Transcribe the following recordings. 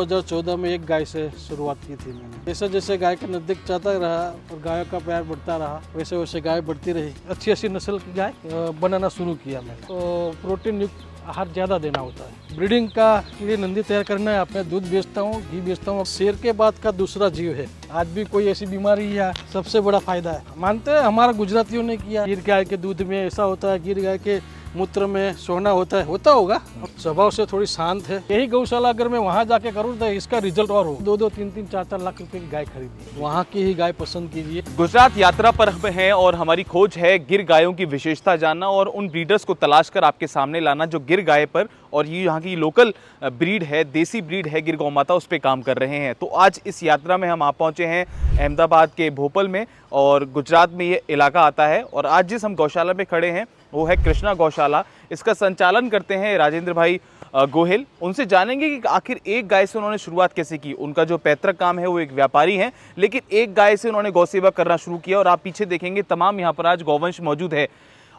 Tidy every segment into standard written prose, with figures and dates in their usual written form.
2014 में एक गाय से शुरुआत की थी मैंने। जैसे जैसे गाय के नज़दीक जाता रहा और गायों का प्यार बढ़ता रहा, वैसे वैसे गाय बढ़ती रही। अच्छी नस्ल की गाय बनाना शुरू किया मैंने। तो प्रोटीन युक्त आहार ज़्यादा देना होता है। ब्रीडिंग का लिए नंदी तैयार करना है। मैं दूध बेचता हूँ, घी बेचता हूँ। शेर के बाद का दूसरा जीव है। आज भी कोई ऐसी बीमारी या सबसे बड़ा फायदा है, मानते हैं हमारा गुजरातियों ने किया। गिर गाय के दूध में ऐसा होता है, गिर गाय के मूत्र में सोना होता होगा। स्वभाव से थोड़ी शांत है। यही गौशाला अगर मैं वहाँ जाके करूँ तो इसका रिजल्ट और हो। 2-2, 3-3, 4-4 लाख रुपए की गाय खरीदी। वहाँ की ही गाय पसंद कीजिए। गुजरात यात्रा पर हम हैं और हमारी खोज है गिर गायों की विशेषता जानना और उन ब्रीडर्स को तलाश कर आपके सामने लाना जो गिर गाय पर, और ये यहाँ की लोकल ब्रीड है, देसी ब्रीड है गिर गौ माता, उस पर काम कर रहे हैं। तो आज इस यात्रा में हम पहुँचे हैं अहमदाबाद के भोपाल में, और गुजरात में ये इलाका आता है। और आज जिस हम गौशाला में खड़े हैं वो है कृष्णा गौशाला। इसका संचालन करते हैं राजेंद्र भाई गोहिल। उनसे जानेंगे कि आखिर एक गाय से उन्होंने शुरुआत कैसे की। उनका जो पैतृक काम है वो एक व्यापारी हैं, लेकिन एक गाय से उन्होंने गौ सेवा करना शुरू किया। और आप पीछे देखेंगे तमाम यहाँ पर आज गौवंश मौजूद है।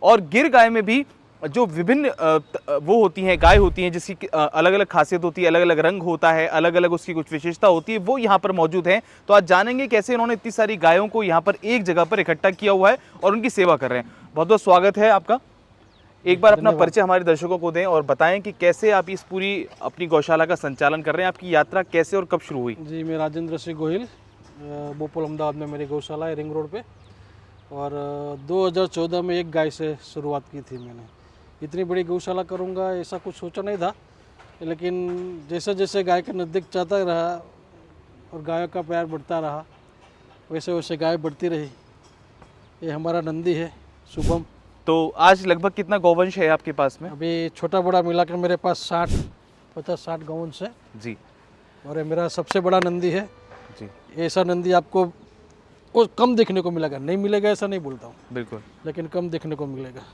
और गिर गाय में भी जो विभिन्न वो होती हैं, गाय होती हैं जिसकी अलग अलग खासियत होती है, अलग अलग रंग होता है, अलग अलग उसकी कुछ विशेषता होती है, वो यहाँ पर मौजूद हैं। तो आज जानेंगे कैसे इन्होंने इतनी सारी गायों को यहाँ पर एक जगह पर इकट्ठा किया हुआ है और उनकी सेवा कर रहे हैं। बहुत बहुत स्वागत है आपका। एक बार अपना परिचय हमारे दर्शकों को दें और बताएं कि कैसे आप इस पूरी अपनी गौशाला का संचालन कर रहे हैं। आपकी यात्रा कैसे और कब शुरू हुई? जी, मैं राजेंद्र सिंह गोहिल, भोपाल अहमदाबाद में मेरी गौशाला है, रिंग रोड पे। और 2014 में एक गाय से शुरुआत की थी मैंने। इतनी बड़ी गौशाला करूँगा ऐसा कुछ सोचा नहीं था, लेकिन जैसे जैसे गाय के नज़दीक जाता रहा और गायों का प्यार बढ़ता रहा, वैसे वैसे गाय बढ़ती रही। ये हमारा नंदी है शुभम। तो आज लगभग कितना गौवंश है आपके पास में? अभी छोटा बड़ा मिलाकर मेरे पास 60 गौवंश है जी। और ये मेरा सबसे बड़ा नंदी है जी। ऐसा नंदी आपको वो कम देखने को मिलेगा, नहीं मिलेगा ऐसा नहीं बोलता हूँ, बिल्कुल, लेकिन कम देखने को मिलेगा।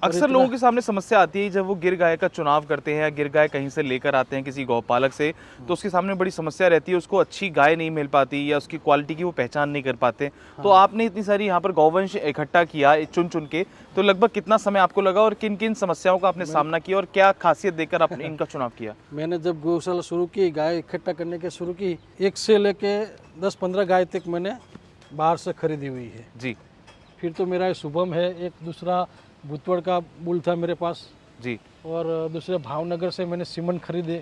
अक्सर लोगों के सामने समस्या आती है जब वो गिर गाय का चुनाव करते हैं या गिर गाय कहीं से लेकर आते हैं किसी गौपालक से, तो उसके सामने बड़ी समस्या रहती है, उसको अच्छी गाय नहीं मिल पाती या उसकी क्वालिटी की वो पहचान नहीं कर पाते। तो आपने इतनी सारी यहाँ पर गौवंश इकट्ठा किया चुन चुन के, तो लगभग कितना समय आपको लगा और किन किन समस्याओं का आपने सामना किया और क्या खासियत देकर आपने इनका चुनाव किया? मैंने जब गौशाला शुरू की, गाय इकट्ठा करने के शुरू की, 1 से लेके 10-15 गाय तक मैंने बाहर से खरीदी हुई है जी। फिर तो मेरा शुभम है, एक दूसरा भूतवड़ का बुल था मेरे पास जी। और दूसरे भावनगर से मैंने सीमन खरीदे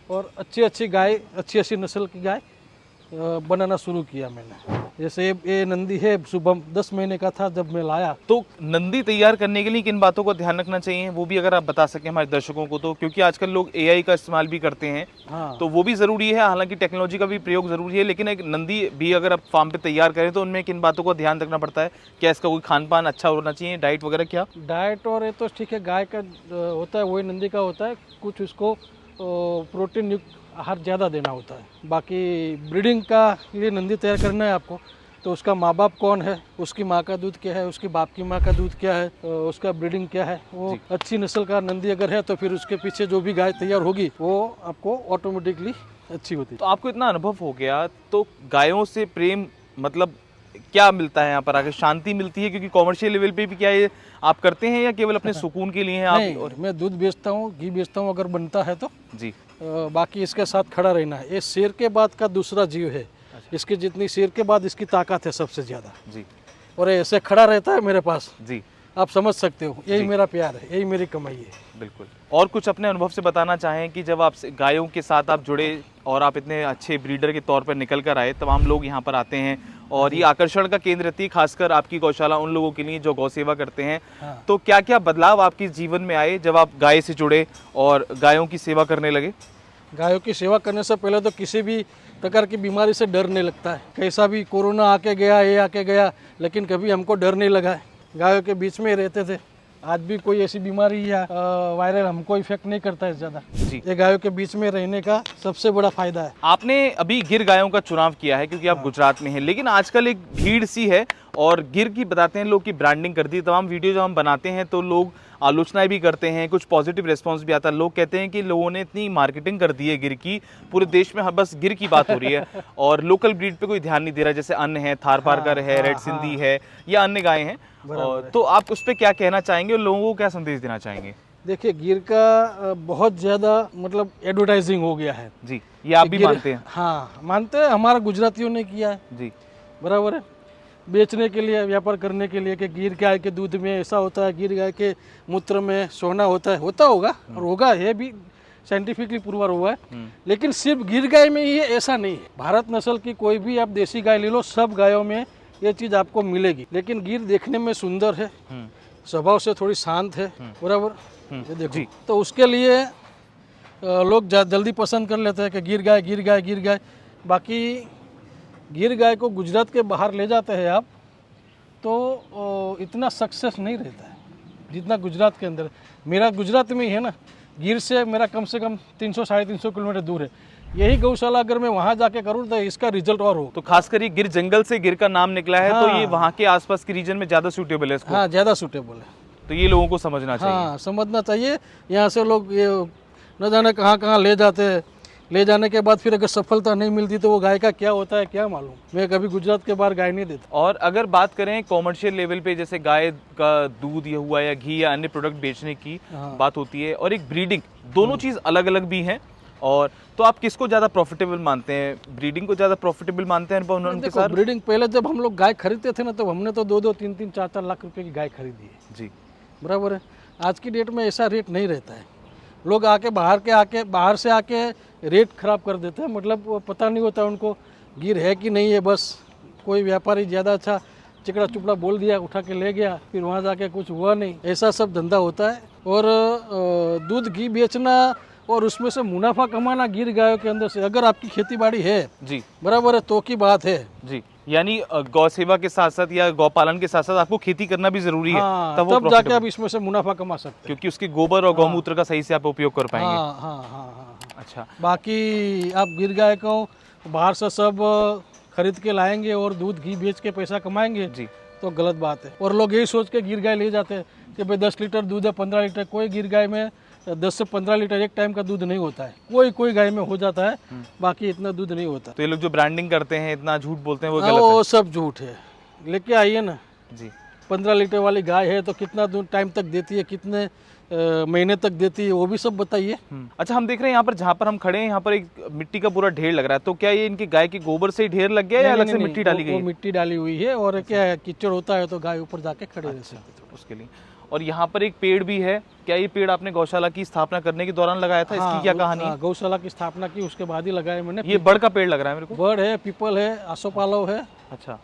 और अच्छी गाय, अच्छी नस्ल की गाय बनाना शुरू किया मैंने। जैसे ये नंदी है शुभम, 10 महीने का था जब मैं लाया। तो नंदी तैयार करने के लिए किन बातों को ध्यान रखना चाहिए, वो भी अगर आप बता सकें हमारे दर्शकों को, तो क्योंकि आजकल लोग एआई का इस्तेमाल भी करते हैं। हाँ। तो वो भी ज़रूरी है, हालांकि टेक्नोलॉजी का भी प्रयोग ज़रूरी है, लेकिन एक नंदी भी अगर आप फार्म पे तैयार करें तो उनमें किन बातों को ध्यान रखना पड़ता है? क्या इसका कोई खान पान अच्छा होना चाहिए, डाइट वगैरह? क्या डाइट और ये तो ठीक है, गाय का होता है वही नंदी का होता है, कुछ उसको प्रोटीन युक्त आहार ज़्यादा देना होता है। बाकी ब्रीडिंग का लिए नंदी तैयार करना है आपको, तो उसका माँ बाप कौन है, उसकी माँ का दूध क्या है, उसकी बाप की माँ का दूध क्या है, उसका ब्रीडिंग क्या है, वो अच्छी नस्ल का नंदी अगर है तो फिर उसके पीछे जो भी गाय तैयार होगी वो आपको ऑटोमेटिकली अच्छी होती है। तो आपको इतना अनुभव हो गया, तो गायों से प्रेम मतलब क्या मिलता है यहाँ पर आकर? शांति मिलती है? क्योंकि कॉमर्शियल लेवल पे भी क्या ये आप करते हैं या केवल अपने सुकून के लिए हैं आप? नहीं, और मैं दूध बेचता हूँ, घी बेचता हूँ अगर बनता है तो जी। बाकी इसके साथ खड़ा रहना है। ये शेर के बाद का दूसरा जीव है। इसकी जितनी शेर के बाद इसकी ताकत है सबसे ज़्यादा जी। और ऐसे खड़ा रहता है मेरे पास जी। आप समझ सकते हो, यही मेरा प्यार है, यही मेरी कमाई है। बिल्कुल। और कुछ अपने अनुभव से बताना चाहें कि जब आप गायों के साथ आप जुड़े और आप इतने अच्छे ब्रीडर के तौर पर निकल कर आए, तमाम लोग यहाँ पर आते हैं और ये आकर्षण का केंद्र रहती है, खासकर आपकी गौशाला उन लोगों के लिए जो गौ सेवा करते हैं। हाँ। तो क्या क्या बदलाव आपके जीवन में आए जब आप गाय से जुड़े और गायों की सेवा करने लगे? गायों की सेवा करने से पहले तो किसी भी प्रकार की बीमारी से डर नहीं लगता है। कैसा भी कोरोना आके गया, ये आके गया, लेकिन कभी हमको डर नहीं लगा है। गायों के बीच में रहते थे, आज भी कोई ऐसी बीमारी या वायरल हमको इफेक्ट नहीं करता है ज़्यादा। ये गायों के बीच में रहने का सबसे बड़ा फायदा है। आपने अभी गिर गायों का चुनाव किया है क्योंकि आप गुजरात में हैं, लेकिन आजकल एक भीड़ सी है और गिर की बताते हैं लोग की ब्रांडिंग कर दी। तमाम वीडियो जब हम बनाते हैं तो लोग आलोचनाएं भी करते हैं, कुछ पॉजिटिव रिस्पांस भी आता है। लोग कहते हैं कि लोगों ने इतनी मार्केटिंग कर दी है गिर की, पूरे देश में बस गिर की बात हो रही है और लोकल ब्रीड पे कोई ध्यान नहीं दे रहा, जैसे अन्य है, थारपारकर है, रेड सिंधी है या अन्य गायें हैं। तो आप उस पर क्या कहना चाहेंगे और लोगों को क्या संदेश देना चाहेंगे? देखिए गिर का बहुत ज़्यादा मतलब एडवर्टाइजिंग हो गया है। जी, ये आप भी गिर- मानते हैं? हाँ मानते हैं, हमारा गुजरातियों ने किया है, जी बराबर है, बेचने के लिए, व्यापार करने के लिए कि गिर गाय के दूध में ऐसा होता है, गिर गाय के मूत्र में सोना होता है, होता होगा और होगा, ये भी साइंटिफिकली प्रूवर हुआ है। लेकिन सिर्फ गिर गाय में ही है ऐसा नहीं है। भारत नस्ल की कोई भी आप देसी गाय ले लो, सब गायों में ये चीज़ आपको मिलेगी। लेकिन गिर देखने में सुंदर है, स्वभाव से थोड़ी शांत है, बराबर, ये देखो, तो उसके लिए लोग जल्दी पसंद कर लेते हैं कि गिर गाय गिर गाय गिर गाय। बाकी गिर गाय को गुजरात के बाहर ले जाते हैं आप तो इतना सक्सेस नहीं रहता है जितना गुजरात के अंदर। मेरा गुजरात में ही है ना, गिर से मेरा कम से कम 300-350 किलोमीटर दूर है। यही गौशाला अगर मैं वहाँ जाके करूँ तो इसका रिजल्ट और हो। तो खासकर ये गिर जंगल से गिर का नाम निकला है, तो ये हाँ। वहाँ के आसपास के रीजन में ज़्यादा सूटेबल है इसको। हाँ, ज़्यादा सूटेबल है, तो ये लोगों को समझना चाहिए। हाँ समझना चाहिए। यहाँ से लोग ये न जाने कहाँ कहाँ ले जाते हैं, ले जाने के बाद फिर अगर सफलता नहीं मिलती तो वो गाय का क्या होता है क्या मालूम। मैं कभी गुजरात के बाहर गाय नहीं देता। और अगर बात करें कॉमर्शियल लेवल पे, जैसे गाय का दूध या हुआ या घी या अन्य प्रोडक्ट बेचने की बात होती है, और एक ब्रीडिंग, दोनों चीज़ अलग अलग भी हैं। और तो आप किसको ज़्यादा प्रॉफिटेबल मानते हैं? ब्रीडिंग को ज़्यादा प्रॉफिटेबल मानते हैं उनके साथ? ब्रीडिंग पहले जब हम लोग गाय खरीदते थे ना, तो हमने तो 2-2, 3-3, 4-4 लाख रुपए की गाय खरीदी है। जी, बराबर है। आज की डेट में ऐसा रेट नहीं रहता है। लोग आके बाहर से आके रेट खराब कर देते हैं, मतलब वो पता नहीं होता उनको गिर है कि नहीं है। बस कोई व्यापारी ज़्यादा अच्छा चिकड़ा चुपड़ा बोल दिया, उठा के ले गया, फिर वहाँ जाके कुछ हुआ नहीं, ऐसा सब धंधा होता है। और दूध घी बेचना और उसमें से मुनाफा कमाना गिर गायों के अंदर से, अगर आपकी खेती बाड़ी है जी, बराबर है तो की बात है। जी, यानी गौ सेवा के साथ साथ या गौ पालन के साथ साथ आपको खेती करना भी जरूरी है, हाँ, तब वो तब जाके profitable- आप इसमें से मुनाफा कमा सकते हैं। क्योंकि उसके गोबर और गौमूत्र का सही से आप उपयोग कर पाएंगे। हाँ हाँ हाँ हाँ। अच्छा, बाकी आप गिर गाय को बाहर से सब खरीद के लाएंगे और दूध घी बेच के पैसा कमाएंगे जी, तो गलत बात है। और लोग यही सोच के गिर गाय ले जाते हैं कि भाई 10 लीटर दूध है, 15 लीटर। कोई गिर गाय में 10 से 15 लीटर एक टाइम का दूध नहीं होता है, कोई गाय में हो जाता है, बाकी इतना दूध नहीं होता। तो ये लोग जो ब्रांडिंग करते हैं, इतना झूठ बोलते हैं, वो गलत वो सब झूठ है। लेके आइए ना, है। जी, 15 लीटर वाली गाय है तो कितना दूध टाइम तक देती है, कितने महीने तक देती है, वो भी सब बताइए। अच्छा, हम देख रहे हैं यहाँ पर, जहाँ पर हम खड़े हैं, यहाँ पर एक मिट्टी का पूरा ढेर लग रहा है। तो क्या ये इनकी गाय के गोबर से ही ढेर लग गया या अलग से नहीं, मिट्टी डाली गई वो है? मिट्टी डाली हुई है। और क्या है, कीचड़ होता है तो गाय ऊपर जाके खड़े रह सकते हैं। उसके लिए। और यहाँ पर एक पेड़ भी है, क्या ये पेड़ आपने गौशाला की स्थापना करने के दौरान लगाया था? इसकी क्या कहानी है? गौशाला की स्थापना की उसके बाद ही लगाया मैंने। ये बड़ का पेड़ लग रहा है मेरे को। बड़ है, पीपल है, आसोपालव है, अच्छा,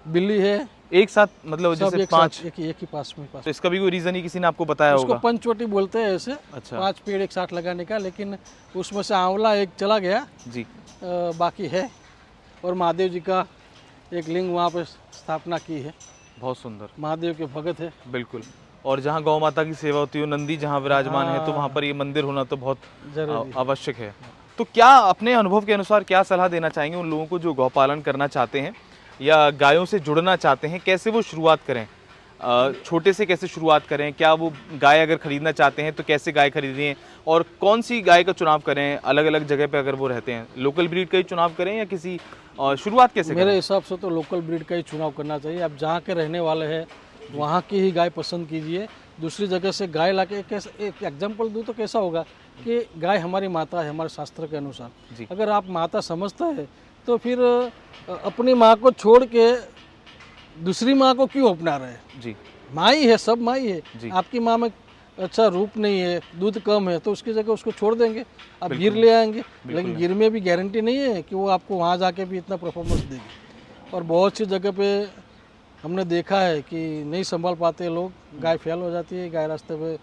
बिल्ली है, एक साथ, मतलब सब जैसे एक 5। साथ, एक ही पास में। तो इसका भी कोई रीजन ही किसी ने आपको बताया उसको होगा? पंचवटी बोलते हैं ऐसे। अच्छा। 5 पेड़ एक साथ लगाने का, लेकिन उसमें से आंवला एक चला गया, जी, बाकी है। और महादेव जी का एक लिंग वहाँ पे स्थापना की है। बहुत सुंदर, महादेव के भगत है। बिल्कुल। और जहाँ गौ माता की सेवा होती है, नंदी जहाँ विराजमान है, तो वहाँ पर ये मंदिर होना तो बहुत जरूरी आवश्यक है। तो क्या अपने अनुभव के अनुसार क्या सलाह देना चाहेंगे उन लोगों को जो गौपालन करना चाहते हैं या गायों से जुड़ना चाहते हैं? कैसे वो शुरुआत करें? छोटे से कैसे शुरुआत करें? क्या वो गाय अगर खरीदना चाहते हैं तो कैसे गाय खरीदें? और कौन सी गाय का चुनाव करें? अलग अलग जगह पे अगर वो रहते हैं, लोकल ब्रीड का ही चुनाव करें या किसी शुरुआत कैसे मेरे करें? हिसाब से तो लोकल ब्रीड का ही चुनाव करना चाहिए। आप जहाँ के रहने वाले हैं वहाँ की ही गाय पसंद कीजिए। दूसरी जगह से गाय लाके एक एग्जाम्पल दूँ तो कैसा होगा कि गाय हमारी माता है हमारे शास्त्र के अनुसार। जी। अगर आप माता समझता है तो फिर अपनी माँ को छोड़ के दूसरी माँ को क्यों अपना रहे? जी, माँ ही है, सब माँ ही जी। है। आपकी माँ में अच्छा रूप नहीं है, दूध कम है, तो उसकी जगह उसको छोड़ देंगे, आप गिर ले आएंगे। लेकिन गिर में भी गारंटी नहीं है कि वो आपको वहाँ जाके भी इतना परफॉर्मेंस देगी। और बहुत सी जगह पे हमने देखा है कि नहीं संभाल पाते लोग, गाय फेल हो जाती है, गाय रास्ते पे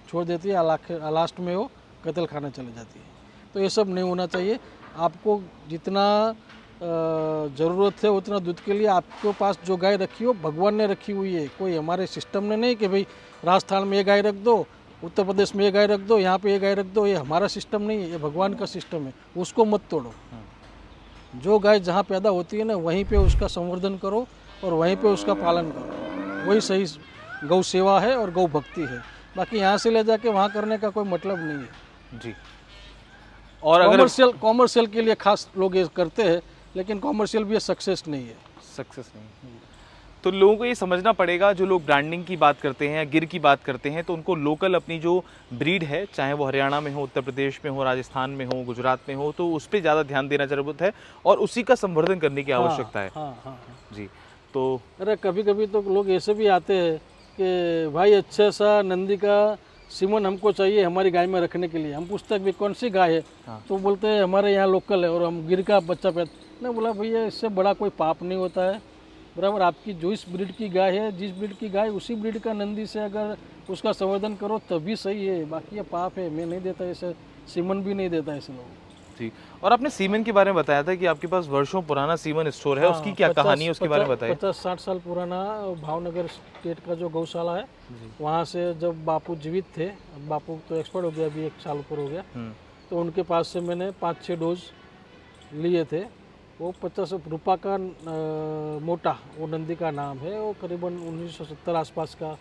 छोड़ देती है, लास्ट में वो कत्ल खाने चले जाती है। तो ये सब नहीं होना चाहिए। आपको जितना ज़रूरत है उतना दूध के लिए आपके पास जो गाय रखी हो भगवान ने रखी हुई है, कोई हमारे सिस्टम ने नहीं कि भाई राजस्थान में ये गाय रख दो, उत्तर प्रदेश में ये गाय रख दो, यहाँ पे ये गाय रख दो। ये हमारा सिस्टम नहीं है, ये भगवान का सिस्टम है, उसको मत तोड़ो। जो गाय जहाँ पैदा होती है ना वहीं पे उसका संवर्धन करो और वहीं पे उसका पालन करो, वही सही गौ सेवा है और गौ भक्ति है। बाकी यहाँ से ले जाके वहाँ करने का कोई मतलब नहीं है जी। और अगर कॉमर्शियल के लिए खास लोग ये करते हैं, लेकिन कॉमर्शियल भी सक्सेस नहीं है। सक्सेस नहीं, तो लोगों को ये समझना पड़ेगा, जो लोग ब्रांडिंग की बात करते हैं या गिर की बात करते हैं, तो उनको लोकल अपनी जो ब्रीड है, चाहे वो हरियाणा में हो, उत्तर प्रदेश में हो, राजस्थान में हो, गुजरात में हो, तो उस पर ज़्यादा ध्यान देना जरूरत है और उसी का संवर्धन करने की आवश्यकता है। हाँ हाँ। जी। तो अरे कभी कभी तो लोग ऐसे भी आते हैं कि भाई अच्छा सा नंदी का सीमन हमको चाहिए हमारी गाय में रखने के लिए। हम पूछते हैं कि कौन सी गाय है, तो बोलते हैं हमारे यहाँ लोकल है और हम गिर का बच्चा पैदा। मैं बोला भैया इससे बड़ा कोई पाप नहीं होता है, बराबर आपकी जो इस ब्रीड की गाय है, जिस ब्रीड की गाय उसी ब्रीड का नंदी से अगर उसका संवर्धन करो तभी सही है, बाकी ये पाप है। मैं नहीं देता ऐसे, सीमन भी नहीं देता ऐसे लोगों। जी। और आपने सीमन के बारे में बताया था कि आपके पास वर्षों पुराना सीमन स्टोर है, उसकी क्या कहानी है, उसके बारे में बताइए। 50-60 साल पुराना भावनगर स्टेट का जो गौशाला है, वहाँ से जब बापू जीवित थे, अब बापू तो एक्सपर्ट हो गया, अभी 1 साल ऊपर हो गया, तो उनके पास से मैंने 5-6 डोज लिए थे। वो 50 रुपये का मोटा, वो नंदी का नाम है। वो करीबन 1970 आसपास का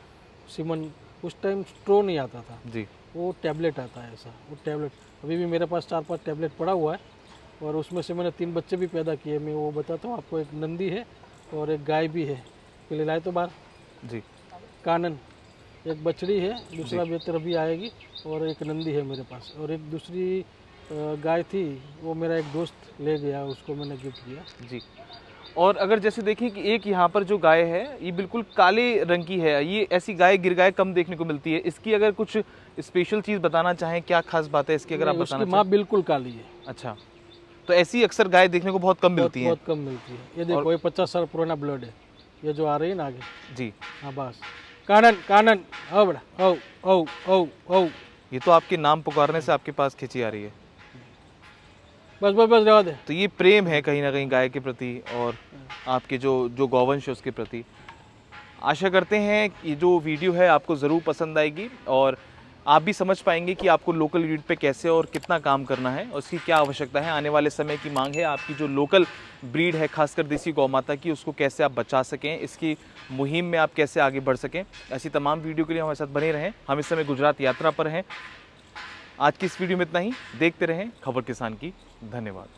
सीमन, उस टाइम स्ट्रो नहीं आता था जी। वो टैबलेट आता है ऐसा, वो टैबलेट अभी भी मेरे पास 4-5 टैबलेट पड़ा हुआ है और उसमें से मैंने 3 बच्चे भी पैदा किए। मैं वो बताता हूँ आपको, एक नंदी है और एक गाय भी है। पहले लाए तो बाहर जी। कानन, एक बछड़ी है, दूसरा बेहतर अभी आएगी, और एक नंदी है मेरे पास, और एक दूसरी गाय थी, वो मेरा एक दोस्त ले गया, उसको मैंने गिफ्ट किया। जी। और अगर जैसे देखें कि एक यहाँ पर जो गाय है ये बिल्कुल काले रंग की है, ये ऐसी गाय गिर गाय कम देखने को मिलती है। इसकी अगर कुछ स्पेशल चीज़ बताना चाहें, क्या खास बात है इसकी, अगर आप बताना उसकी माँ बिल्कुल काली है। अच्छा, तो ऐसी अक्सर गाय देखने को बहुत कम मिलती है। बहुत कम मिलती है। ये देखो, ये 50 साल पुराना ब्लड है, ये जो आ रही है ना आगे। जी। हाँ बस, कानन कानन, आओ बड़ा, आओ आओ आओ आओ। ये तो आपके नाम पुकारने से आपके पास खिंची आ रही है। बस बस बस रहवा दे। तो ये प्रेम है कहीं ना कहीं गाय के प्रति और आपके जो गौवंश है उसके प्रति। आशा करते हैं कि ये जो वीडियो है आपको ज़रूर पसंद आएगी और आप भी समझ पाएंगे कि आपको लोकल ब्रीड पे कैसे और कितना काम करना है और उसकी क्या आवश्यकता है। आने वाले समय की मांग है आपकी जो लोकल ब्रीड है, खासकर देसी गौ माता की, उसको कैसे आप बचा सकें, इसकी मुहिम में आप कैसे आगे बढ़ सकें। ऐसी तमाम वीडियो के लिए हमारे साथ बने रहें। हम इस समय गुजरात यात्रा पर हैं। आज की इस वीडियो में इतना ही। देखते रहें खबर किसान की। धन्यवाद।